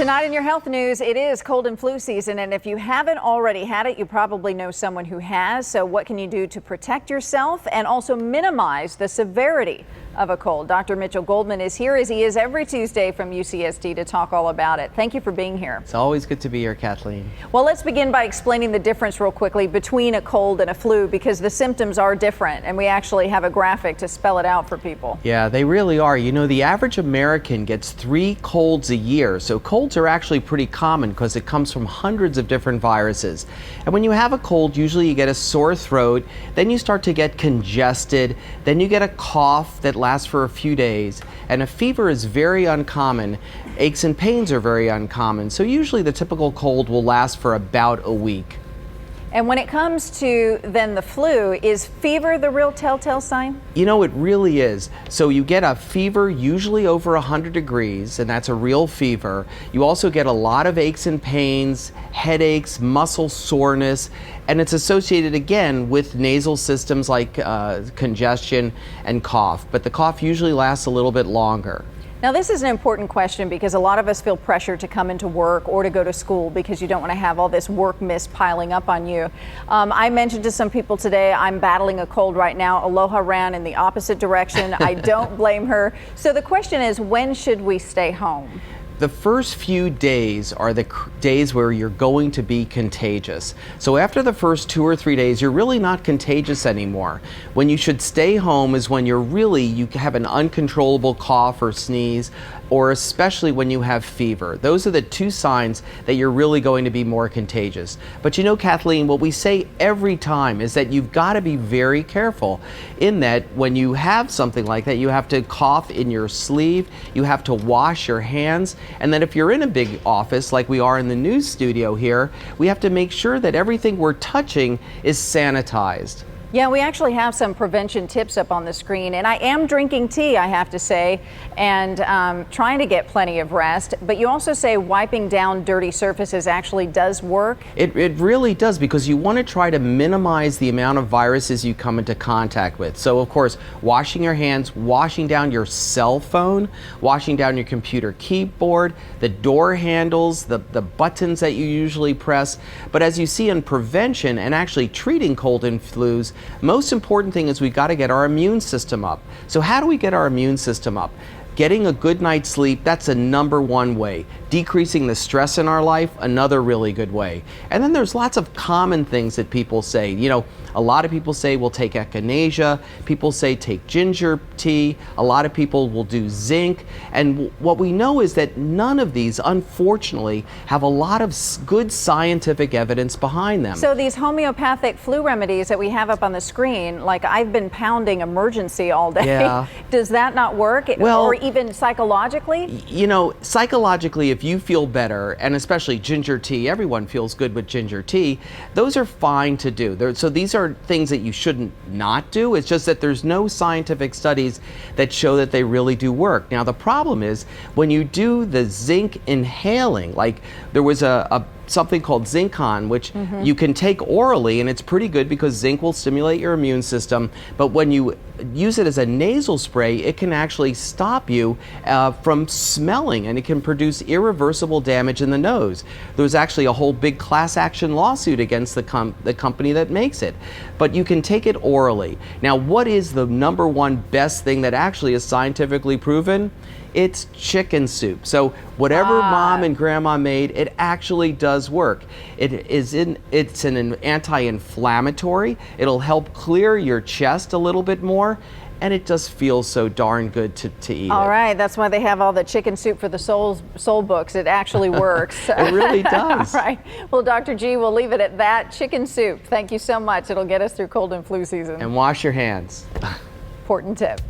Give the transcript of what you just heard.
Tonight in your health news, it is cold and flu season, and if you haven't already had it, you probably know someone who has. So what can you do to protect yourself and also minimize the severity of a cold? Dr. Mitchel Goldman is here, as he is every Tuesday from UCSD, to talk all about it. Thank you for being here. It's always good to be here, Kathleen. Well, let's begin by explaining the difference real quickly between a cold and a flu, because the symptoms are different, and we actually have a graphic to spell it out for people. Yeah, they really are. You know, the average American gets 3 colds a year, so colds are actually pretty common because it comes from hundreds of different viruses. And when you have a cold, usually you get a sore throat, then you start to get congested, then you get a cough that lasts for a few days, and a fever is very uncommon. Aches and pains are very uncommon, so usually the typical cold will last for about a week. And when it comes to then the flu, is fever the real telltale sign? You know, it really is. So you get a fever usually over 100 degrees, and that's a real fever. You also get a lot of aches and pains, headaches, muscle soreness, and it's associated again with nasal systems like congestion and cough. But the cough usually lasts a little bit longer. Now, this is an important question because a lot of us feel pressure to come into work or to go to school because you don't want to have all this work mist piling up on you. I mentioned to some people today, I'm battling a cold right now. Aloha ran in the opposite direction. I don't blame her. So the question is, when should we stay home? The first few days are the days where you're going to be contagious. So after the first 2 or 3 days, you're really not contagious anymore. When you should stay home is when you have an uncontrollable cough or sneeze, or especially when you have fever. Those are the 2 signs that you're really going to be more contagious. But you know, Kathleen, what we say every time is that you've got to be very careful in that when you have something like that, you have to cough in your sleeve, you have to wash your hands, and then if you're in a big office like we are in the news studio here, we have to make sure that everything we're touching is sanitized. Yeah, we actually have some prevention tips up on the screen, and I am drinking tea, I have to say, and trying to get plenty of rest. But you also say wiping down dirty surfaces actually does work. It really does, because you want to try to minimize the amount of viruses you come into contact with. So of course, washing your hands, washing down your cell phone, washing down your computer keyboard, the door handles, the buttons that you usually press. But as you see in prevention and actually treating cold and flus, most important thing is we've got to get our immune system up. So how do we get our immune system up? Getting a good night's sleep, that's a #1 way. Decreasing the stress in our life, another really good way. And then there's lots of common things that people say. You know, a lot of people say, well, take echinacea. People say take ginger tea. A lot of people will do zinc. And what we know is that none of these, unfortunately, have a lot of good scientific evidence behind them. So these homeopathic flu remedies that we have up on the screen, like I've been pounding Emergency all day. Yeah. Does that not work? Well, or even psychologically? You know, psychologically, if you feel better, and especially ginger tea, everyone feels good with ginger tea, those are fine to do. So these are things that you shouldn't not do. It's just that there's no scientific studies that show that they really do work. Now, the problem is when you do the zinc inhaling, like there was something called Zincon, which you can take orally, and it's pretty good because zinc will stimulate your immune system. But when you use it as a nasal spray, it can actually stop you from smelling, and it can produce irreversible damage in the nose. There was actually a whole big class action lawsuit against the company that makes it. But you can take it orally. Now, what is the #1 best thing that actually is scientifically proven? It's chicken soup. So whatever mom and grandma made, it actually does work. It's an anti-inflammatory. It'll help clear your chest a little bit more, and it just feels so darn good to eat. All right, that's why they have all the chicken soup for the soul books. It actually works. It really does. All right. Well, Dr. G, we'll leave it at that. Chicken soup. Thank you so much. It'll get us through cold and flu season. And wash your hands. Important tip.